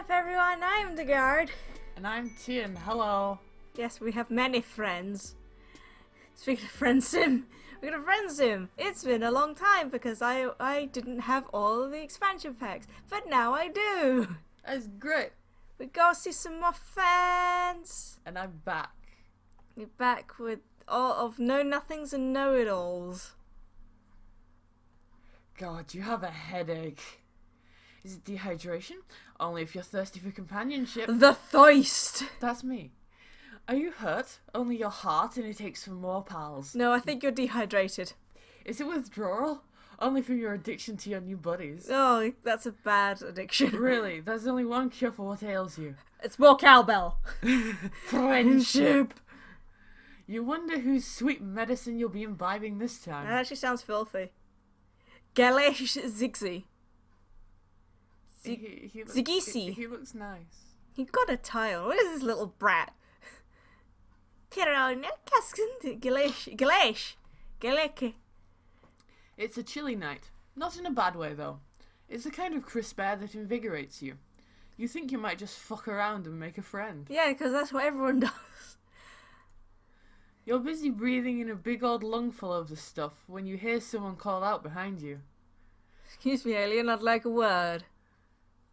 up, everyone? I'm the guard. And I'm Tien. Hello. Yes, we have many friends. Speaking of FriendSim, we're gonna FriendSim. It's been a long time because I didn't have all of the expansion packs, but now I do. That's great. We go see some more fans. And I'm back. We're back with all of know-nothings and know-it-alls. God, you have a headache. Is it dehydration? Only if you're thirsty for companionship. The thirst. That's me. Are you hurt? Only your heart and it aches for more pals. No, I think you're dehydrated. Is it withdrawal? Only from your addiction to your new buddies. Oh, that's a bad addiction. Really, there's only one cure for what ails you. It's more cowbell. Friendship! You wonder whose sweet medicine you'll be imbibing this time. That actually sounds filthy. Galesh Zigzy. Zigisi. He looks nice. He got a tile. What is this little brat? Galesh. It's a chilly night. Not in a bad way, though. It's the kind of crisp air that invigorates you. You think you might just fuck around and make a friend. Yeah, because that's what everyone does. You're busy breathing in a big old lungful of the stuff when you hear someone call out behind you. Excuse me, alien, I'd like a word.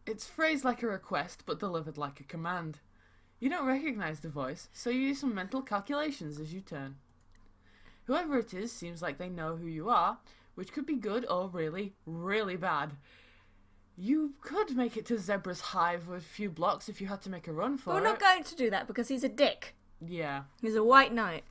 It's phrased like a request, but delivered like a command. You don't recognize the voice, so you do some mental calculations as you turn. Whoever it is seems like they know who you are, which could be good or really, really bad. You could make it to Zebra's hive with a few blocks if you had to make a run for it. We're not going to do that because he's a dick. Yeah. He's a white knight.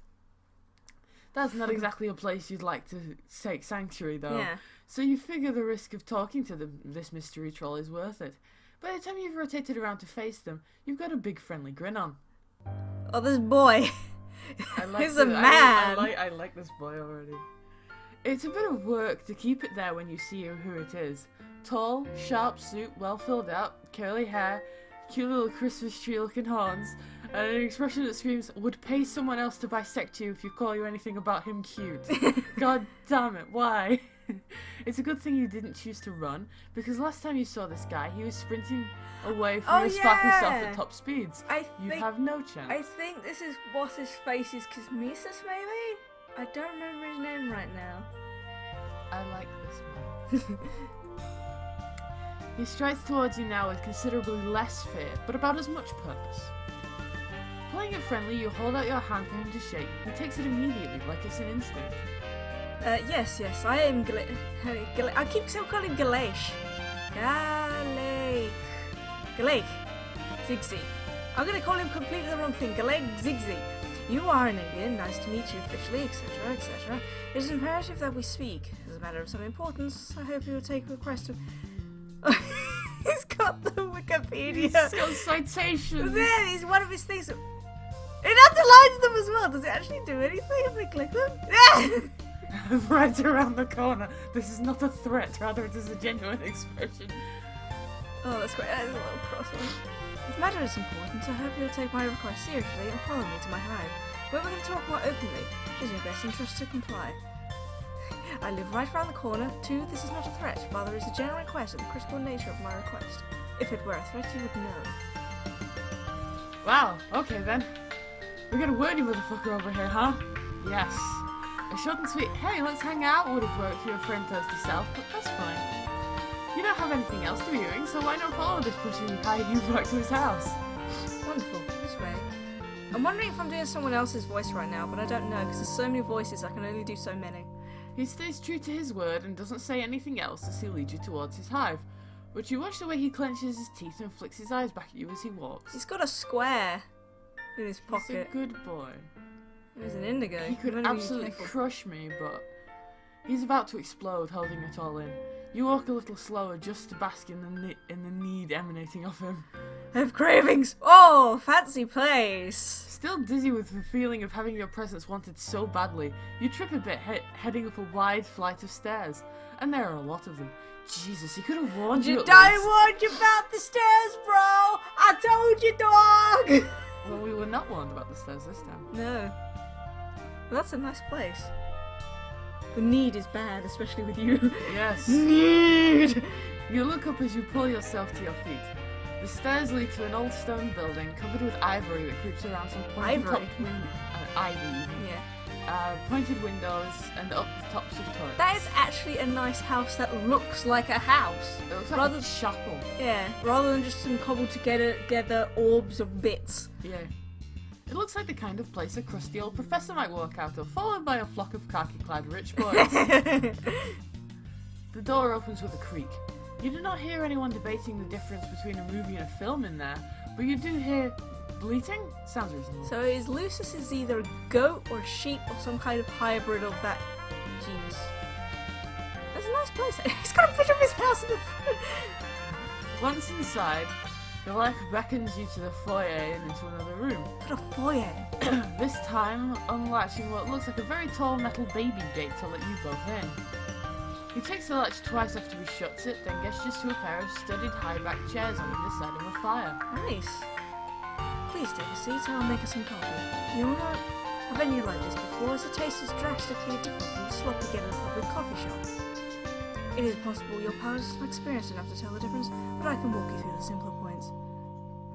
That's not exactly a place you'd like to take sanctuary, though. Yeah. So you figure the risk of talking to this mystery troll is worth it. By the time you've rotated around to face them, you've got a big friendly grin on. Oh, this boy. He's a man. I like this boy already. It's a bit of work to keep it there when you see who it is. Tall, sharp suit, well filled out, curly hair, cute little Christmas tree looking horns, and an expression that screams, would pay someone else to bisect you if you call you anything about him cute. God damn it, why? It's a good thing you didn't choose to run, because last time you saw this guy, he was sprinting away from your sparkly self at top speeds. You'd have no chance. I think this is what his face is, Kismesis, maybe? I don't remember his name right now. I like this one. He strides towards you now with considerably less fear, but about as much purpose. Playing it friendly, you hold out your hand for him to shake. He takes it immediately, like it's an instinct. Yes, I am I keep still calling him Galesh. Galake. Zigzy. I'm gonna call him completely the wrong thing. Galake Zigzy. You are an alien. Nice to meet you officially, etc., etc. It is imperative that we speak. As a matter of some importance, I hope you will take a request of... He's got the Wikipedia. He's got citations. There, he's one of his things. It underlines them as well. Does it actually do anything if I click them? Right around the corner. This is not a threat, rather it is a genuine expression. Oh, that's great. That is a little cross one. If the matter is important, I hope you'll take my request seriously and follow me to my hive, where we're going to talk more openly. It is in your best interest to comply. I live right around the corner. 2, this is not a threat, rather it is a general request of the critical nature of my request. If it were a threat, you would know. Wow, okay then. We got a wordy motherfucker over here, huh? Yes. A short and sweet, hey, let's hang out would have worked for your friend thirsty self, but that's fine. You don't have anything else to be doing, so why not follow this pushy hiding back to his house? Wonderful, this way. I'm wondering if I'm doing someone else's voice right now, but I don't know, because there's so many voices, I can only do so many. He stays true to his word and doesn't say anything else as he leads you towards his hive, but you watch the way he clenches his teeth and flicks his eyes back at you as he walks. He's got a square in his pocket. He's a good boy. He's an indigo. He could absolutely crush me, but he's about to explode, holding it all in. You walk a little slower just to bask in the need emanating off him. I have cravings! Oh, fancy place! Still dizzy with the feeling of having your presence wanted so badly, you trip a bit heading up a wide flight of stairs. And there are a lot of them. Jesus, he could have warned you at I least. warned you about the stairs, bro! I told you, dog! Well, we were not warned about the stairs this time. No. Well, that's a nice place. The need is bad, especially with you. Yes. Need! You look up as you pull yourself to your feet. The stairs lead to an old stone building covered with ivory that creeps around some pointed Ivory? ivy. Yeah. Pointed windows and up the tops of turrets. That is actually a nice house that looks like a house. It looks like rather- a chapel. Yeah, rather than just some cobbled together orbs of bits. Yeah. It looks like the kind of place a crusty old professor might walk out of, followed by a flock of khaki-clad rich boys. The door opens with a creak. You do not hear anyone debating the difference between a movie and a film in there, but you do hear bleating? Sounds reasonable. So is Lucius is either a goat or sheep or some kind of hybrid of that genus. That's a nice place. He's got a picture of his house in the front. Once inside, the light beckons you to the foyer and into another room. Got a foyer. This time, unlatching what looks like a very tall metal baby gate to let you both in. He takes the latch twice after he shuts it, then gestures to a pair of studded high-back chairs on either side of a fire. Nice. Please take a seat, I'll make us some coffee. You will not have any like this before, as the taste is drastically different from the slop you get at a public coffee shop. It is possible your palate is not experienced enough to tell the difference, but I can walk you through the simpler points.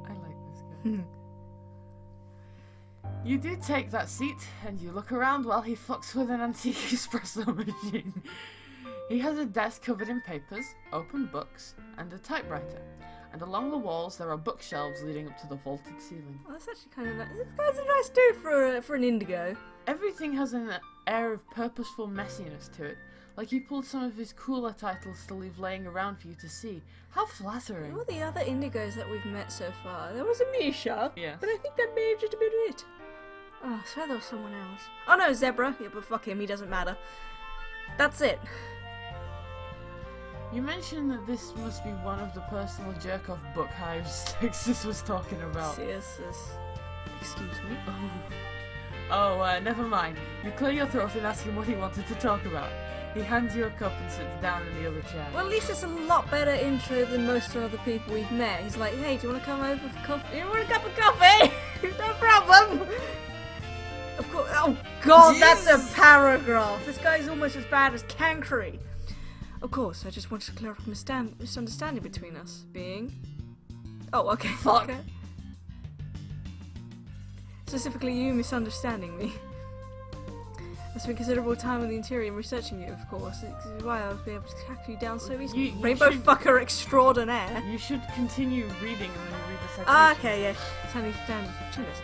I like this guy. You do take that seat, and you look around while he fucks with an antique espresso machine. He has a desk covered in papers, open books, and a typewriter. And along the walls there are bookshelves leading up to the vaulted ceiling. Well, that's actually kind of nice. This guy's a nice dude for an indigo. Everything has an air of purposeful messiness to it, like he pulled some of his cooler titles to leave laying around for you to see. How flattering! All the other indigos that we've met so far, there was a Misha, Yes. but I think that may have just been it. Oh, I swear there was someone else. Oh no, Zebra. Yeah, but fuck him, he doesn't matter. That's it. You mentioned that this must be one of the personal jerk-off book hives Texas was talking about. Yes. Excuse me. Never mind. You clear your throat and ask him what he wanted to talk about. He hands you a cup and sits down in the other chair. Well, at least it's a lot better intro than most of the people we've met. He's like, hey, do you want to come over for coffee? You want a cup of coffee? No problem. Of course. Oh, God, that's a paragraph. This guy's almost as bad as Cancry. Of course, I just wanted to clear up a misunderstanding between us. Being... Oh, okay. Fuck. Okay. Specifically you misunderstanding me. I spent considerable time in the interior and researching you, of course. This is why I was able to track you down so easily. You Rainbow should- fucker extraordinaire. You should continue reading and then read the citation. Ah, okay, yeah. Sounding standard for chillers.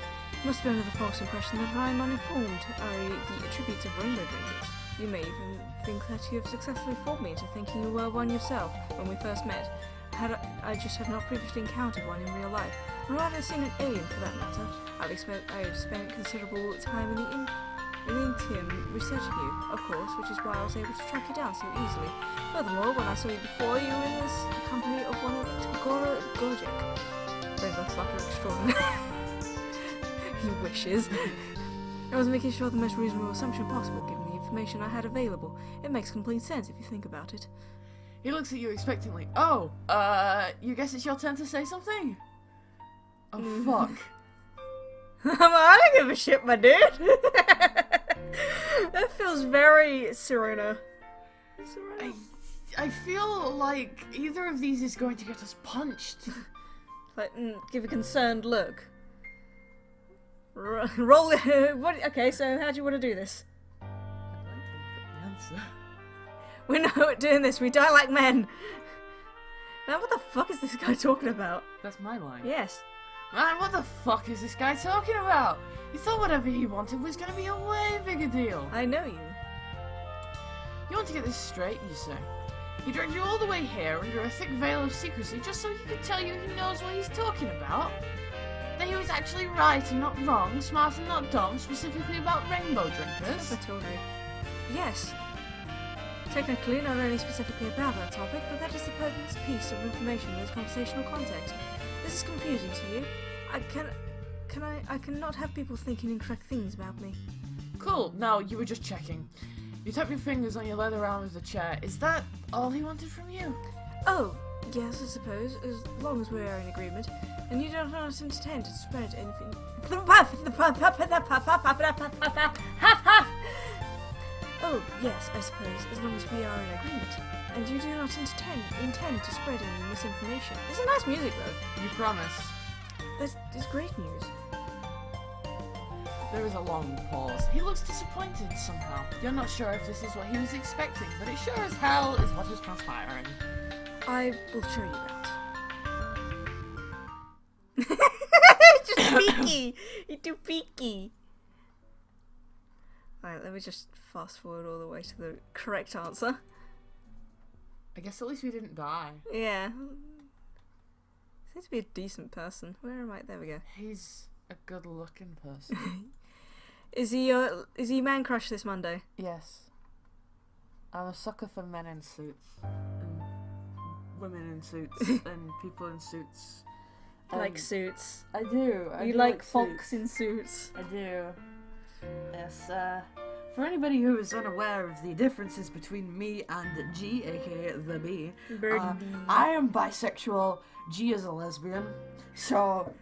Must be under the false impression that I am uninformed, i.e. the attributes of rainbow drinkers. You may even think that you have successfully fooled me into thinking you were one yourself when we first met. I just had not previously encountered one in real life, nor had I seen an alien for that matter. I have spent considerable time in the interim researching you, of course, which is why I was able to track you down so easily. Furthermore, when I saw you before, you were in this company of one of Tagora Gojic. Rainbow fucker extraordinary. He wishes. I was making sure the most reasonable assumption possible, given the information I had available. It makes complete sense if you think about it. He looks at you expectantly. You guess it's your turn to say something? Oh, fuck. I don't give a shit, my dude. That feels very Serena. I feel like either of these is going to get us punched. Like, give a concerned look. Roll it. What? Okay, so how do you want to do this? I'd like to look at the answer. We're not doing this. We die like men. Man, what the fuck is this guy talking about? That's my line. Yes. Man, what the fuck is this guy talking about? He thought whatever he wanted was going to be a way bigger deal. I know you. You want to get this straight, you say? He dragged you all the way here under a thick veil of secrecy just so he could tell you he knows what he's talking about? That he was actually right and not wrong, smart and not dumb, specifically about rainbow drinkers? Totally. Yes. Technically, not only specifically about that topic, but that is the pertinent piece of information in this conversational context. This is confusing to you. I cannot have people thinking incorrect things about me. Cool, no, you were just checking. You tap your fingers on your leather arm of the chair. Is that all he wanted from you? Oh, yes, I suppose, as long as we are in agreement. And you don't intend to spread anything. Oh, yes, I suppose, as long as we are in agreement. And you do not intend to spread any misinformation. It's a nice music, though. You promise. That's great news. There is a long pause. He looks disappointed somehow. You're not sure if this is what he was expecting, but it sure as hell is what is transpiring. I will show you that. Just peeky! You're too peeky! Alright, let me just fast forward all the way to the correct answer. I guess at least we didn't die. Yeah. Seems to be a decent person. Where am I? There we go. He's a good-looking person. Is he man crush this Monday? Yes. I'm a sucker for men in suits. And women in suits. And people in suits. Like suits. I do. You like folks in suits. I do. Yes, for anybody who is unaware of the differences between me and G, aka the B, I am bisexual, G is a lesbian, so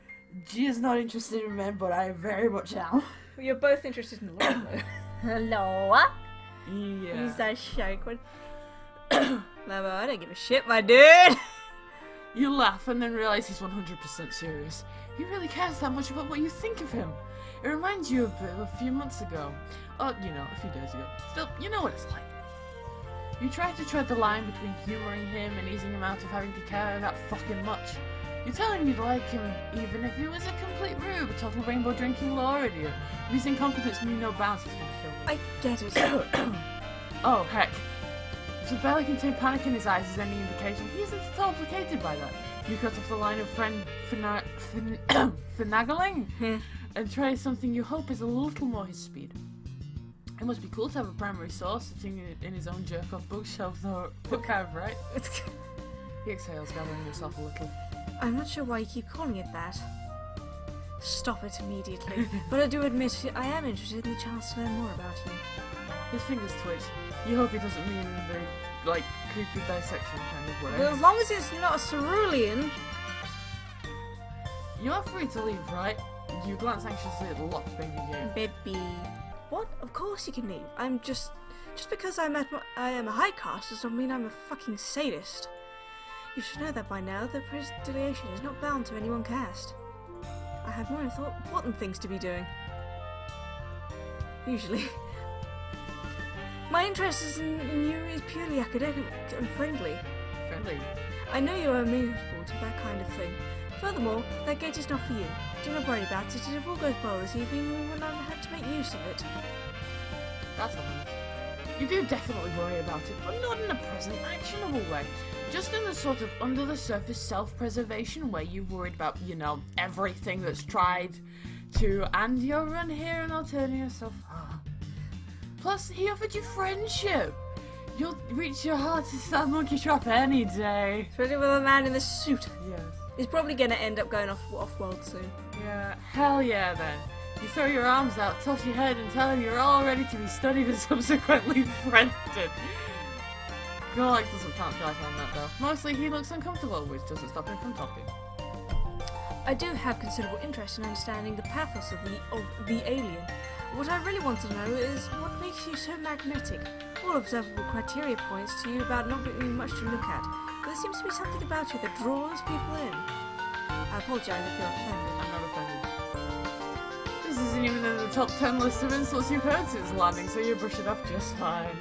G is not interested in men, but I very much am. Well, you're both interested in love, though. Hello? Yeah. Who's that shark one? Lava, I don't give a shit, my dude! You laugh and then realise he's 100% serious. He really cares that much about what you think of him. It reminds you of a few months ago. Oh, a few days ago. Still, you know what it's like. You try to tread the line between humouring him and easing him out of having to care that fucking much. You tell him you'd like him even if he was a complete rube, a total rainbow drinking law idiot. If his incompetence knew no bounds, he's gonna kill me. I get it. Oh, heck. If the barely contained panic in his eyes is any indication, he isn't at all placated by that. You cut off the line of finagling and try something you hope is a little more his speed. It must be cool to have a primary source sitting in his own jerk-off bookshelf, though. But kind of right. He exhales, gathering himself a little. I'm not sure why you keep calling it that. Stop it immediately. But I do admit I am interested in the chance to learn more about you. His fingers twitch. You hope he doesn't mean the, creepy dissection kind of way. Well, as long as it's not a cerulean. You are free to leave, right? You glance anxiously at the locked baby gate. Baby. What? Of course you can leave. I'm just because I am a high caste does not mean I'm a fucking sadist. You should know that by now. The predestination is not bound to any one caste. I have more important things to be doing. Usually. My interest in you is purely academic and friendly. Friendly? I know you are amenable to that kind of thing. Furthermore, that gate is not for you. Do not worry about it, and if all goes well this evening, we will not have to make use of it. That's all right. You do definitely worry about it, but not in a present, actionable way. Just in the sort of under-the-surface self-preservation way you've worried about, everything that's tried to, and you'll run here and I'll turn yourself. Plus, he offered you friendship. You'll reach your heart to that monkey trap any day. Especially with a man in the suit. Yes. He's probably going to end up going off-world soon. Yeah, hell yeah then. You throw your arms out, toss your head, and tell him you're all ready to be studied and subsequently friended. Gorlak doesn't fantasize on that though. Mostly he looks uncomfortable, which doesn't stop him from talking. I do have considerable interest in understanding the pathos of the alien. What I really want to know is what makes you so magnetic. All observable criteria points to you about not being much to look at, but there seems to be something about you that draws people in. I apologize if you're offended. I'm not offended. This isn't even in the top 10 list of insults you've heard since landing, so you brush it off just fine.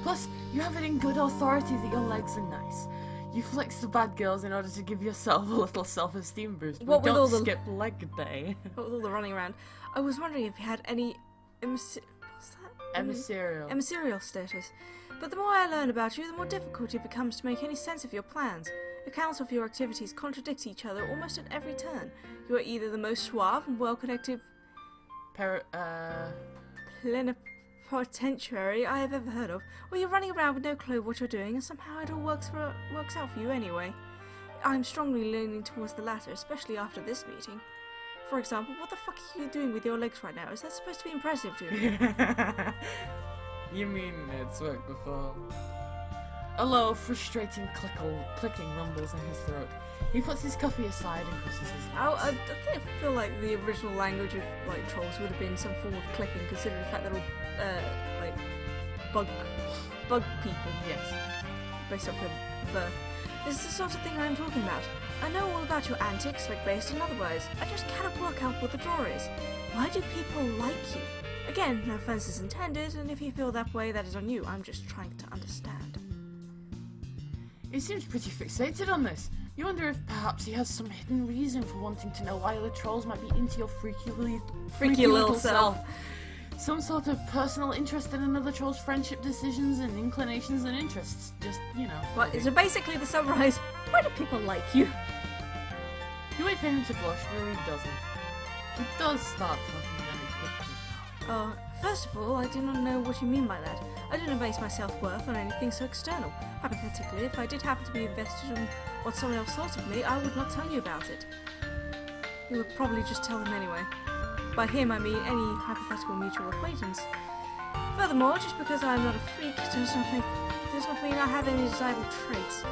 Plus, you have it in good authority that your legs are nice. You flex the bad girls in order to give yourself a little self-esteem boost. What with don't all the skip leg day. What with all the running around? I was wondering if you had any what's that? Emissarial status. But the more I learn about you, the more difficult it becomes to make any sense of your plans. Accounts of your activities contradict each other almost at every turn. You are either the most suave and well-connected plenipotentiary I have ever heard of, or you're running around with no clue what you're doing and somehow it all works out for you anyway. I'm strongly leaning towards the latter, especially after this meeting. For example, what the fuck are you doing with your legs right now? Is that supposed to be impressive to you? You mean it's worked before? A low, frustrating clicking rumbles in his throat. He puts his coffee aside and crosses his legs. I feel like the original language of trolls would have been some form of clicking, considering the fact that all bug people. Yes. based off your birth. This is the sort of thing I am talking about. I know all about your antics, like based and otherwise. I just cannot work out what the draw is. Why do people like you? Again, no offense is intended, and if you feel that way, that is on you. I'm just trying to understand. He seems pretty fixated on this. You wonder if perhaps he has some hidden reason for wanting to know why other trolls might be into your freaky little self. Some sort of personal interest in another troll's friendship decisions and inclinations and interests. Just, you know. Well, so basically the summarize, why do people like you? You wait for him to blush, but he doesn't. He does start talking very quickly. First of all, I do not know what you mean by that. I do not base my self-worth on anything so external. Hypothetically, if I did happen to be invested in what someone else thought of me, I would not tell you about it. You would probably just tell them anyway. By him, I mean any hypothetical mutual acquaintance. Furthermore, just because I am not a freak does not mean I have any desirable traits.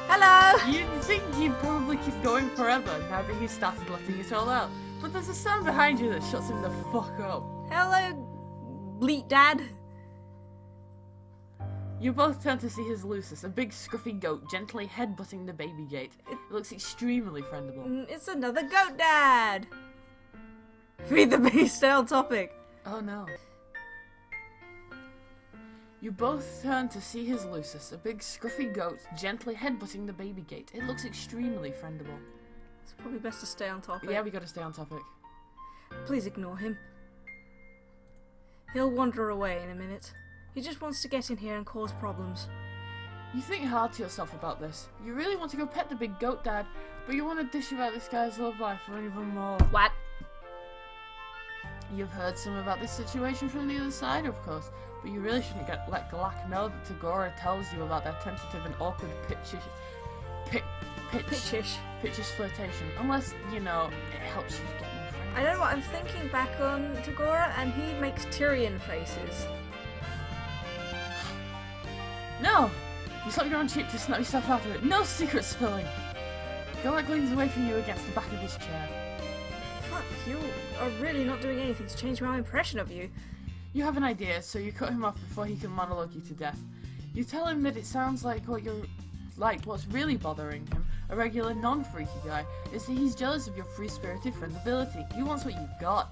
Hello! You'd think he'd probably keep going forever now that he started letting it all out. But there's a sound behind you that shuts him the fuck up. Hello, bleat dad. You both turn to see his Lucis, a big scruffy goat gently headbutting the baby gate. It looks extremely friendable. It's another goat dad! Feed the beast, stay on topic. Oh no. You both turn to see his Lucis, a big scruffy goat gently headbutting the baby gate. It looks extremely friendable. It's probably best to stay on topic. Yeah, we gotta stay on topic. Please ignore him. He'll wander away in a minute. He just wants to get in here and cause problems. You think hard to yourself about this. You really want to go pet the big goat dad, but you want to dish about this guy's love life for even more. What? You've heard some about this situation from the other side, of course, but you really shouldn't let Galak know that Tagora tells you about their tentative and awkward pitchish flirtation, unless, you know, it helps you get more friends. I don't know what I'm thinking back on Tagora, and he makes Tyrion faces. No! You slap your own cheek to snap yourself out of it. No secret spilling! Galak leans away from you against the back of his chair. Fuck, you are really not doing anything to change my impression of you. You have an idea, so you cut him off before he can monologue you to death. You tell him that it sounds like what's really bothering him, a regular non-freaky guy, is that he's jealous of your free-spirited friendability. He wants what you've got.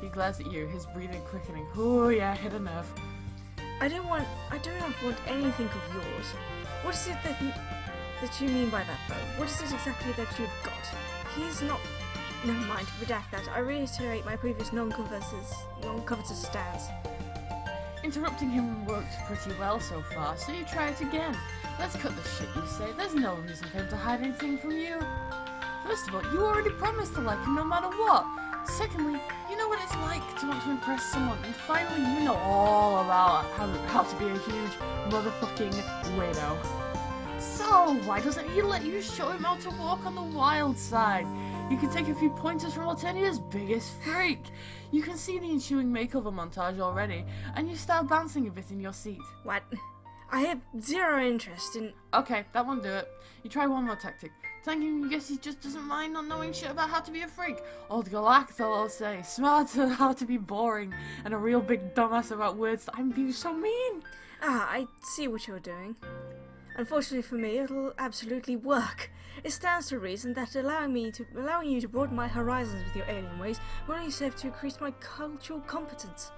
He glares at you, his breathing quickening. Oh yeah, hit a nerve. I do not want anything of yours. What is it that you mean by that, though? What is it exactly that you've got? He's not... Never mind, redact that. I reiterate my previous non-covetous stance. Interrupting him worked pretty well so far, so you try it again. Let's cut the shit, you say. There's no reason for him to hide anything from you. First of all, you already promised to like him no matter what. Secondly, you know what it's like to want to impress someone. And finally, you know all about how to be a huge motherfucking weirdo. So, why doesn't he let you show him how to walk on the wild side? You can take a few pointers from Altenia's biggest freak. You can see the ensuing makeover montage already, and you start bouncing a bit in your seat. What? I have zero interest in... Okay, that won't do it. You try one more tactic. Thank him, you guess he just doesn't mind not knowing shit about how to be a freak. Old Galacthal, I'll say. Smart at how to be boring, and a real big dumbass about words that I'm being so mean. I see what you're doing. Unfortunately for me, it'll absolutely work. It stands to reason that allowing you to broaden my horizons with your alien ways will only serve to increase my cultural competence.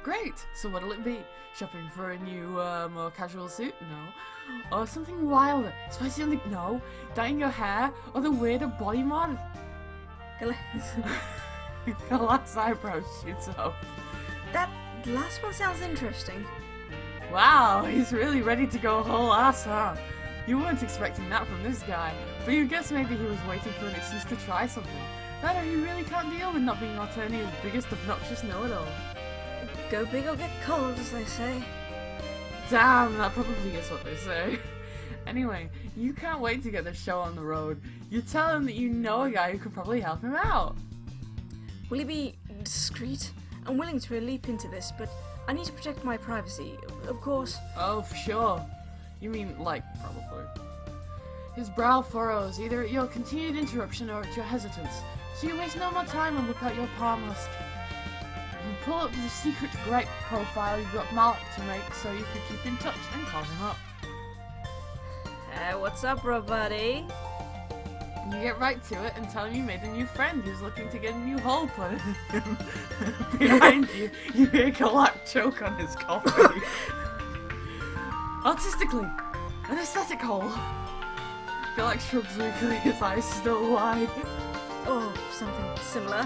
Great! So what'll it be? Shopping for a new, more casual suit? No. Or something wilder? Spicy on the... No. Dyeing your hair? Or the weirder body mod? Galak's eyebrows shoots up. That last one sounds interesting. Wow, he's really ready to go whole ass, huh? You weren't expecting that from this guy, but you guess maybe he was waiting for an excuse to try something. That or he really can't deal with not being Altenia's biggest obnoxious know-it-all. Go big or get cold, as they say. Damn, that probably is what they say. Anyway, you can't wait to get the show on the road. You tell him that you know a guy who could probably help him out. Will he be discreet? I'm willing to leap into this, but I need to protect my privacy, of course. Oh, for sure. You mean, like, probably. His brow furrows, either at your continued interruption or at your hesitance, so you waste no more time and whip out your palm husk. pull up the secret gripe profile you got Malik to make so you could keep in touch and call him up. What's up, bro, buddy? You get right to it and tell him you made a new friend who's looking to get a new hole put in him. Behind you, you hear Galak choke on his coffee. Artistically, an aesthetic hole. Galak shrugs weakly, his eyes still wide. Oh, something similar.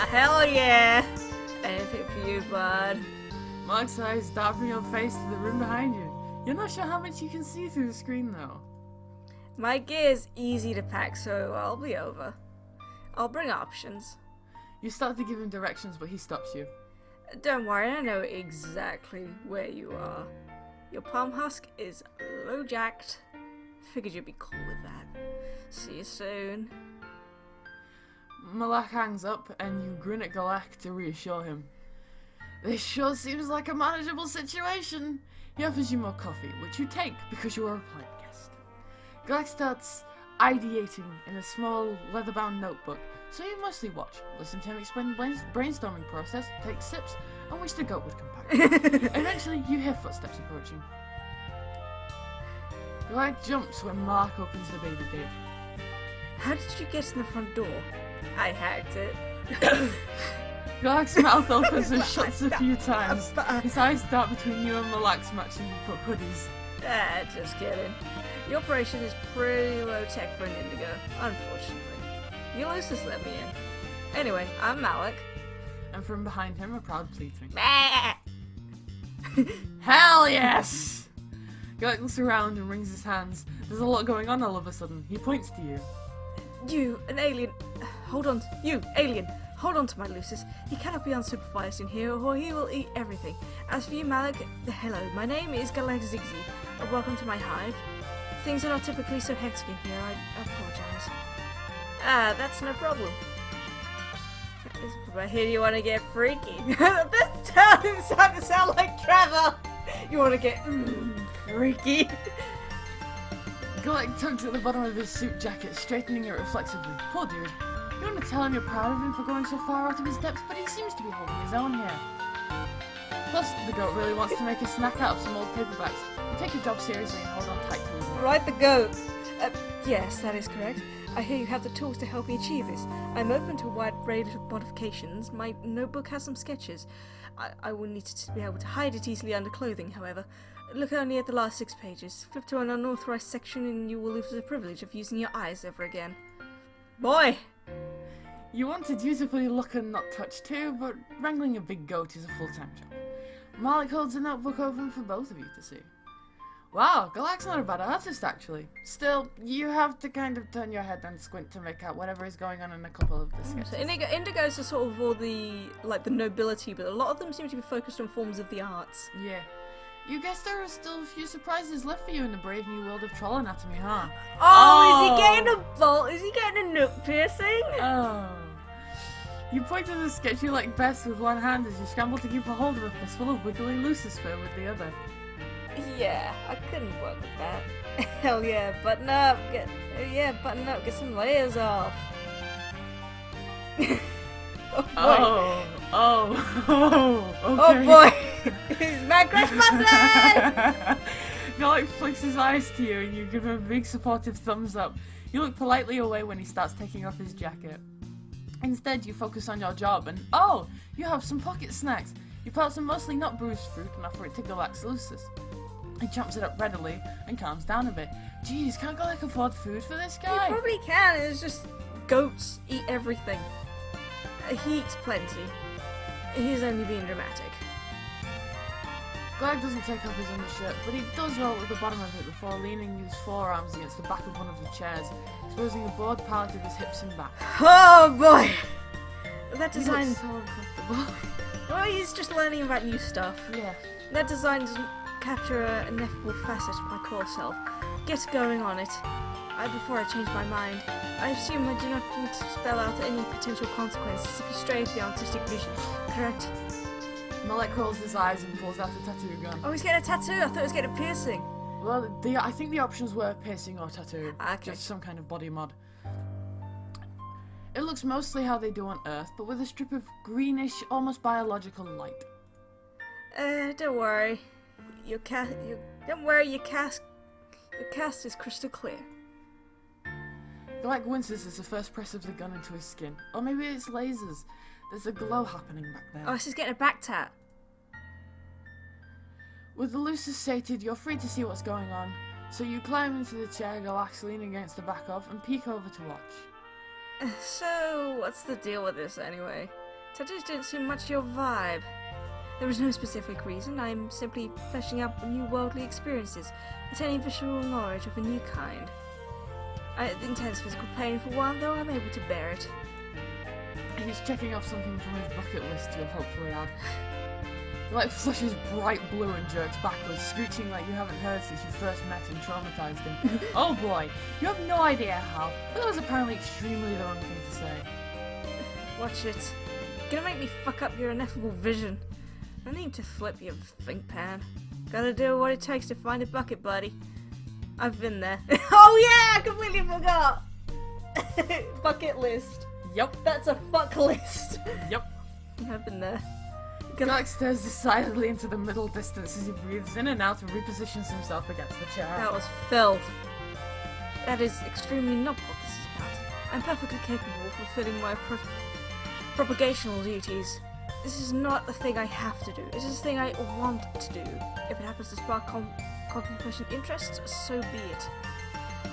Hell yeah! Anything for you, bud. Malik's eyes dart from your face to the room behind you. You're not sure how much you can see through the screen though. My gear's easy to pack, so I'll be over. I'll bring options. You start to give him directions, but he stops you. Don't worry, I know exactly where you are. Your palm husk is low jacked. Figured you'd be cool with that. See you soon. Malak hangs up, and you grin at Galak to reassure him. This sure seems like a manageable situation. He offers you more coffee, which you take because you are a polite guest. Galak starts ideating in a small leather-bound notebook, so you mostly watch, listen to him explain the brainstorming process, take sips, and wish the goat would come back. Eventually, you hear footsteps approaching. Galak jumps when Mark opens the baby gate. How did you get in the front door? I hacked it. Galak's mouth opens and shuts a few times. His eyes dart between you and Malak's matching hoodies. Just kidding. The operation is pretty low tech for an indigo, unfortunately. Ulysses let me in. Anyway, I'm Malik. And from behind him, a proud pleating. Hell yes! Galak looks around and wrings his hands. There's a lot going on all of a sudden. He points to you. You, an alien. Hold on. You, alien. Hold on to my Lucis. He cannot be unsupervised in here, or he will eat everything. As for you, Malik, hello. My name is Galak Zigzi. Welcome to my hive. Things are not typically so hectic in here. I apologize. That's no problem. I hear you want to get freaky. This time it's starting to sound like Trevor. You want to get freaky. Galak tugs at the bottom of his suit jacket, straightening it reflexively. Poor dude. You want to tell him you're proud of him for going so far out of his depths, but he seems to be holding his own here. Plus, the goat really wants to make a snack out of some old paperbacks. You take your job seriously and hold on tight to his neck. Right, the goat. Yes, that is correct. I hear you have the tools to help me achieve this. I'm open to a wide range of modifications. My notebook has some sketches. I will need to be able to hide it easily under clothing, however. Look only at the last 6 pages. Flip to an unauthorized section and you will lose the privilege of using your eyes ever again. Boy! You want to dutifully look and not touch too, but wrangling a big goat is a full-time job. Malik holds the notebook open for both of you to see. Wow, Galak's not a bad artist actually. Still, you have to kind of turn your head and squint to make out whatever is going on in a couple of the sketches. So indigos are sort of all the nobility, but a lot of them seem to be focused on forms of the arts. Yeah. You guess there are still a few surprises left for you in the brave new world of troll anatomy, huh? Oh, is he getting a bolt? Is he getting a nut piercing? Oh. You point to the sketch you like best with one hand as you scramble to keep a hold of a fistful of wiggly Lucis fur with the other. Yeah, I couldn't work with that. Hell yeah, button up, get some layers off. Okay. Oh boy! He's my crush button! Galak flicks his eyes to you and you give him a big supportive thumbs up. You look politely away when he starts taking off his jacket. Instead, you focus on your job and you have some pocket snacks. You pull out some mostly not bruised fruit and offer it to Galak's Lucis. He chomps it up readily and calms down a bit. Geez, can't Galak afford food for this guy? He probably can, it's just goats eat everything. He eats plenty. He's only being dramatic. Galak doesn't take off his undershirt, but he does roll at the bottom of it before leaning his forearms against the back of one of the chairs, exposing a broad palette of his hips and back. Oh boy! That He design... looks so uncomfortable. Well, he's just learning about new stuff. Yeah. That design doesn't capture an ineffable facet of my core self. Get going on it. Before I change my mind. I assume I do not need to spell out any potential consequences if you stray into the artistic vision, correct? Malik rolls his eyes and pulls out a tattoo gun. Oh, he's getting a tattoo? I thought he was getting a piercing. Well, I think the options were piercing or tattoo. Okay. Just some kind of body mod. It looks mostly how they do on Earth, but with a strip of greenish, almost biological light. Don't worry. Your cast is crystal clear. Galak winces as the first press of the gun into his skin. Or maybe it's lasers. There's a glow happening back there. Oh, she's getting a back tat. With the luces sated, you're free to see what's going on, so you climb into the chair Galak's leaning against the back of and peek over to watch. So, what's the deal with this anyway? Tattoos don't seem much your vibe. There is no specific reason. I'm simply fleshing out new worldly experiences, attaining visual knowledge of a new kind. Intense physical pain for one, though I'm able to bear it. He's checking off something from his bucket list you'll hopefully add. Galak flushes bright blue and jerks backwards, screeching like you haven't heard since you first met and traumatized him. Oh boy, you have no idea how, but that was apparently extremely the wrong thing to say. Watch it. You're gonna make me fuck up your ineffable vision. I need to flip your think pan. Gotta do what it takes to find a bucket, buddy. I've been there. Oh yeah, I completely forgot! Bucket list. Yep. That's a fuck list. Yep. I've been there. Galak stares decidedly into the middle distance as he breathes in and out and repositions himself against the chair. That was filth. That is extremely not what this is about. I'm perfectly capable of fulfilling my propagational duties. This is not a thing I have to do. This is a thing I want to do. If it happens to spark contemplation interest, so be it.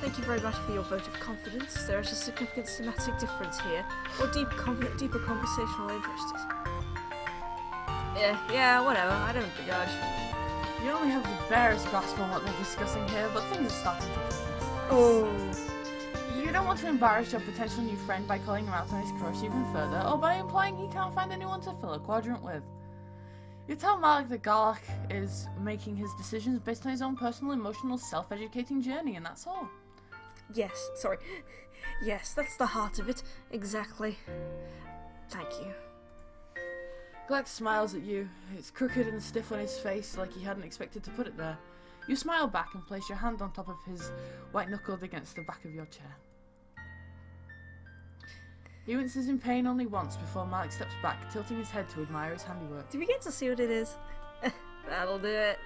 Thank you very much for your vote of confidence. There is a significant semantic difference here, or deeper conversational interest. Yeah, whatever. I don't begrudge. You only have the barest grasp on what they're discussing here, but things are starting to click. Oh. You don't want to embarrass your potential new friend by calling him out on his crush even further, or by implying he can't find anyone to fill a quadrant with. You tell Malik that Galak is making his decisions based on his own personal, emotional, self-educating journey, and that's all. Yes, sorry. Yes, that's the heart of it. Exactly. Thank you. Galak smiles at you. It's crooked and stiff on his face, like he hadn't expected to put it there. You smile back and place your hand on top of his, white-knuckled against the back of your chair. He winces in pain only once before Malik steps back, tilting his head to admire his handiwork. Do we get to see what it is? That'll do it.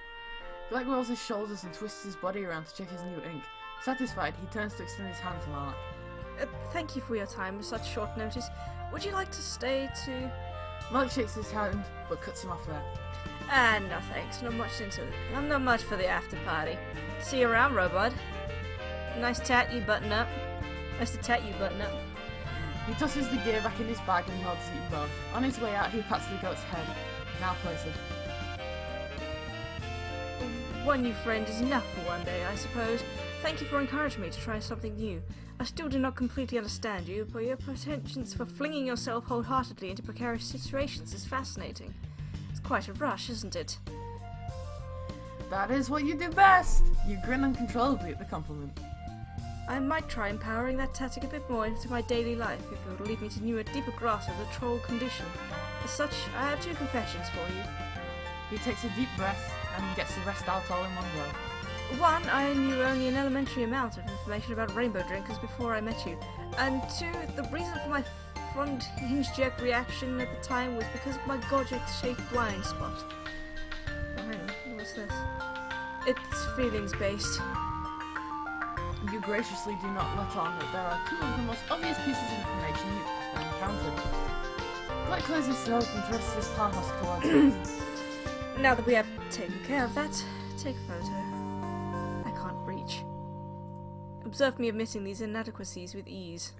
Galak rolls his shoulders and twists his body around to check his new ink. Satisfied, he turns to extend his hand to Malik. Thank you for your time with such short notice. Would you like to stay to... Malik shakes his hand, but cuts him off there. No thanks. I'm not much for the after party. See you around, Robot. Nice to tat you, button up. He tosses the gear back in his bag and nods at you both. On his way out, he pats the goat's head. Now placid. One new friend is enough for one day, I suppose. Thank you for encouraging me to try something new. I still do not completely understand you, but your pretensions for flinging yourself wholeheartedly into precarious situations is fascinating. It's quite a rush, isn't it? That is what you do best! You grin uncontrollably at the compliment. I might try empowering that tactic a bit more into my daily life if it would lead me to a deeper grasp of the troll condition. As such, I have 2 confessions for you. He takes a deep breath and gets the rest out all in one go. 1, I knew only an elementary amount of information about rainbow drinkers before I met you. And 2, the reason for my front hinge jerk reaction at the time was because of my Gojek-shaped blind spot. Oh, hang on, what's this? It's feelings-based. You graciously do not let on that there are 2 of the most obvious pieces of information you've ever encountered. Galak clears his throat and thrusts his palm husk towards you. Now that we have taken care of that, take a photo. I can't reach. Observe me omitting these inadequacies with ease.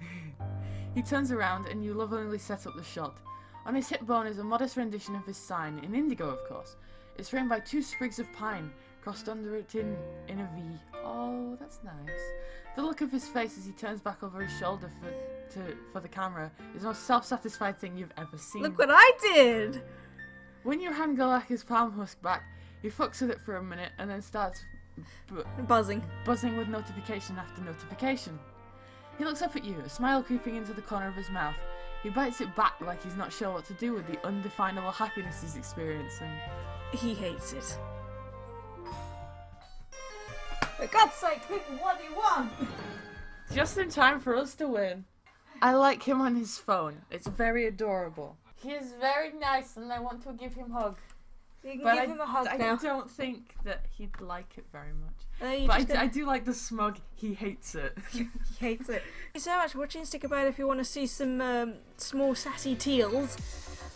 He turns around and you lovingly set up the shot. On his hip bone is a modest rendition of his sign, in indigo of course. It's framed by 2 sprigs of pine, crossed under it in a V. Oh, that's nice. The look of his face as he turns back over his shoulder for the camera is the most self-satisfied thing you've ever seen. Look what I did! When you hand Galak his palm husk back, he fucks with it for a minute and then starts buzzing with notification after notification. He looks up at you, a smile creeping into the corner of his mouth. He bites it back like he's not sure what to do with the undefinable happiness he's experiencing. He hates it. For God's sake, pick what you want! Just in time for us to win. I like him on his phone. It's very adorable. He is very nice and I want to give him a hug. You can But give him a hug now. I don't think that he'd like it very much. You But just I do like the smug, he hates it. He hates it. Thank you so much for watching. Stick about if you want to see some small sassy teals.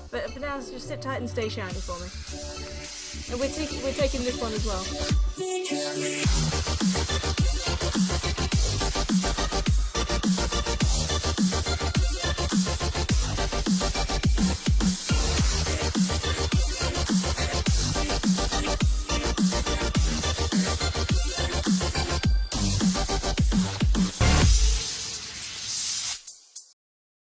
But for now, just sit tight and stay shiny for me. And we're taking this one as well.